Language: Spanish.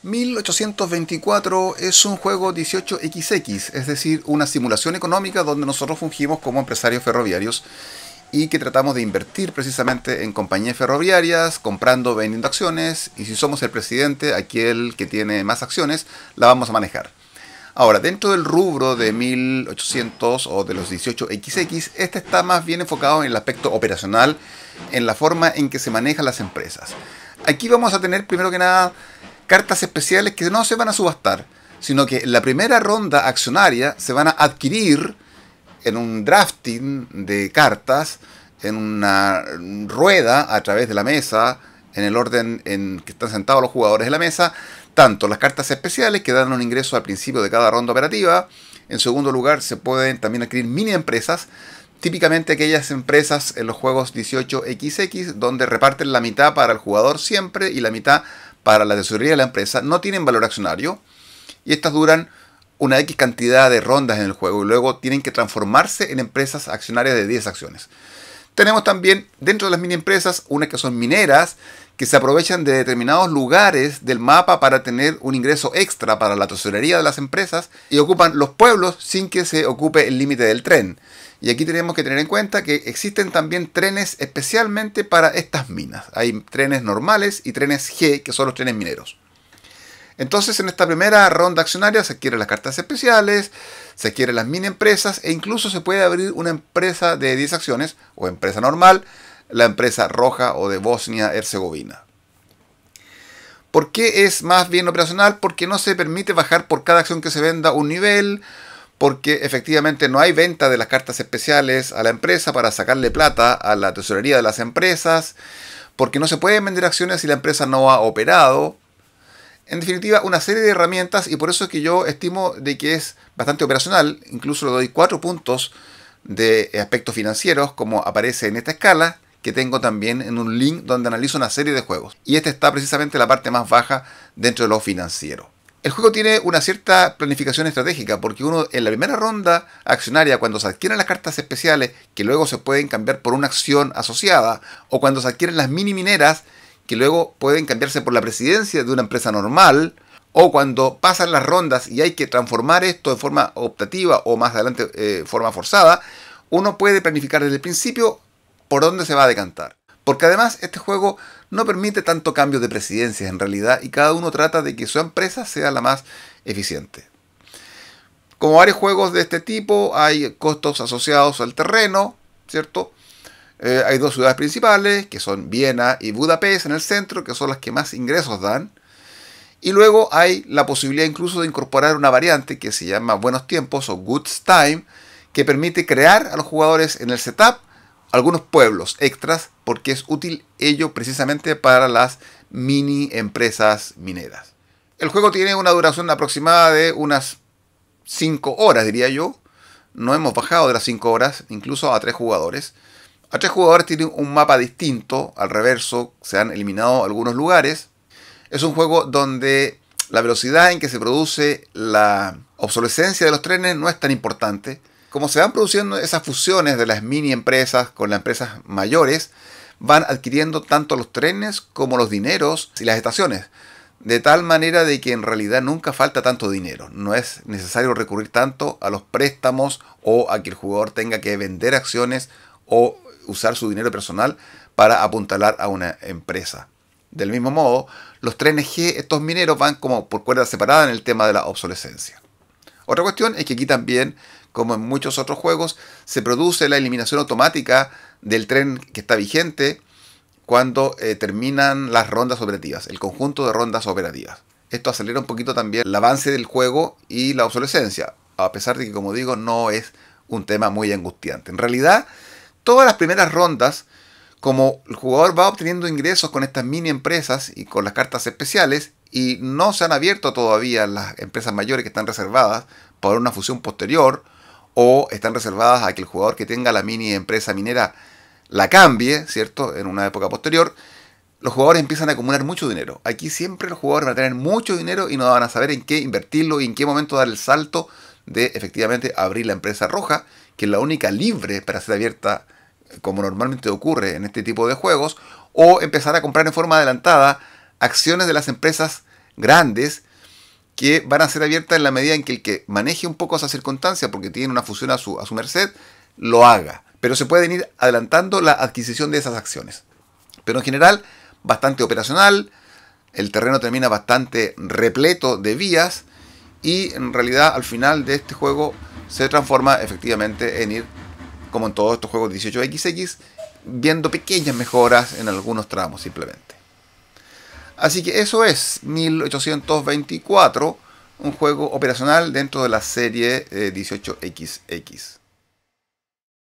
1824 es un juego 18XX, es decir, una simulación económica donde nosotros fungimos como empresarios ferroviarios y que tratamos de invertir precisamente en compañías ferroviarias, comprando, vendiendo acciones, y si somos el presidente, aquel que tiene más acciones, la vamos a manejar. Ahora, dentro del rubro de 1800 o de los 18XX, este está más bien enfocado en el aspecto operacional, en la forma en que se manejan las empresas. Aquí vamos a tener, primero que nada, cartas especiales que no se van a subastar, sino que en la primera ronda accionaria se van a adquirir en un drafting de cartas, en una rueda a través de la mesa, en el orden en que están sentados los jugadores de la mesa, tanto las cartas especiales que dan un ingreso al principio de cada ronda operativa. En segundo lugar, se pueden también adquirir mini empresas, típicamente aquellas empresas en los juegos 18XX donde reparten la mitad para el jugador siempre y la mitad para la tesorería de la empresa. No tienen valor accionario y estas duran una X cantidad de rondas en el juego y luego tienen que transformarse en empresas accionarias de 10 acciones. Tenemos también dentro de las mini empresas unas que son mineras, que se aprovechan de determinados lugares del mapa para tener un ingreso extra para la tesorería de las empresas y ocupan los pueblos sin que se ocupe el límite del tren. Y aquí tenemos que tener en cuenta que existen también trenes especialmente para estas minas. Hay trenes normales y trenes G, que son los trenes mineros. Entonces, en esta primera ronda accionaria se adquieren las cartas especiales, se adquieren las mini empresas e incluso se puede abrir una empresa de 10 acciones o empresa normal, la empresa roja o de Bosnia-Herzegovina. ¿Por qué es más bien operacional? Porque no se permite bajar por cada acción que se venda un nivel, porque efectivamente no hay venta de las cartas especiales a la empresa para sacarle plata a la tesorería de las empresas, porque no se pueden vender acciones si la empresa no ha operado. En definitiva, una serie de herramientas y por eso es que yo estimo de que es bastante operacional. Incluso le doy 4 puntos de aspectos financieros como aparece en esta escala, que tengo también en un link donde analizo una serie de juegos. Y esta está precisamente la parte más baja dentro de lo financiero. El juego tiene una cierta planificación estratégica porque uno en la primera ronda accionaria, cuando se adquieren las cartas especiales que luego se pueden cambiar por una acción asociada, o cuando se adquieren las mini mineras que luego pueden cambiarse por la presidencia de una empresa normal, o cuando pasan las rondas y hay que transformar esto de forma optativa o más adelante forma forzada, uno puede planificar desde el principio por dónde se va a decantar. Porque además este juego no permite tanto cambio de presidencias en realidad y cada uno trata de que su empresa sea la más eficiente. Como varios juegos de este tipo, hay costos asociados al terreno, ¿cierto? Hay dos ciudades principales, que son Viena y Budapest en el centro, que son las que más ingresos dan. Y luego hay la posibilidad incluso de incorporar una variante que se llama Buenos Tiempos o Good Time, que permite crear a los jugadores en el setup algunos pueblos extras, porque es útil ello precisamente para las mini empresas mineras. El juego tiene una duración aproximada de unas 5 horas, diría yo. No hemos bajado de las 5 horas, incluso a 3 jugadores. A 3 jugadores tiene un mapa distinto, al reverso se han eliminado algunos lugares. Es un juego donde la velocidad en que se produce la obsolescencia de los trenes no es tan importante. Como se van produciendo esas fusiones de las mini empresas con las empresas mayores, van adquiriendo tanto los trenes como los dineros y las estaciones. De tal manera de que en realidad nunca falta tanto dinero. No es necesario recurrir tanto a los préstamos o a que el jugador tenga que vender acciones o usar su dinero personal para apuntalar a una empresa. Del mismo modo, los trenes G, estos mineros, van como por cuerda separada en el tema de la obsolescencia. Otra cuestión es que aquí también, como en muchos otros juegos, se produce la eliminación automática del tren que está vigente cuando terminan las rondas operativas, el conjunto de rondas operativas. Esto acelera un poquito también el avance del juego y la obsolescencia, a pesar de que, como digo, no es un tema muy angustiante. En realidad, todas las primeras rondas, como el jugador va obteniendo ingresos con estas mini empresas y con las cartas especiales, y no se han abierto todavía las empresas mayores que están reservadas para una fusión posterior, o están reservadas a que el jugador que tenga la mini empresa minera la cambie, ¿cierto?, en una época posterior, los jugadores empiezan a acumular mucho dinero. Aquí siempre los jugadores van a tener mucho dinero y no van a saber en qué invertirlo y en qué momento dar el salto de efectivamente abrir la empresa roja, que es la única libre para ser abierta como normalmente ocurre en este tipo de juegos, o empezar a comprar en forma adelantada acciones de las empresas grandes que van a ser abiertas en la medida en que el que maneje un poco esa circunstancia, porque tiene una fusión a su merced, lo haga. Pero se pueden ir adelantando la adquisición de esas acciones. Pero en general, bastante operacional, el terreno termina bastante repleto de vías y en realidad al final de este juego se transforma efectivamente en ir, como en todos estos juegos 18XX, viendo pequeñas mejoras en algunos tramos simplemente. Así que eso es 1824, un juego operacional dentro de la serie 18XX.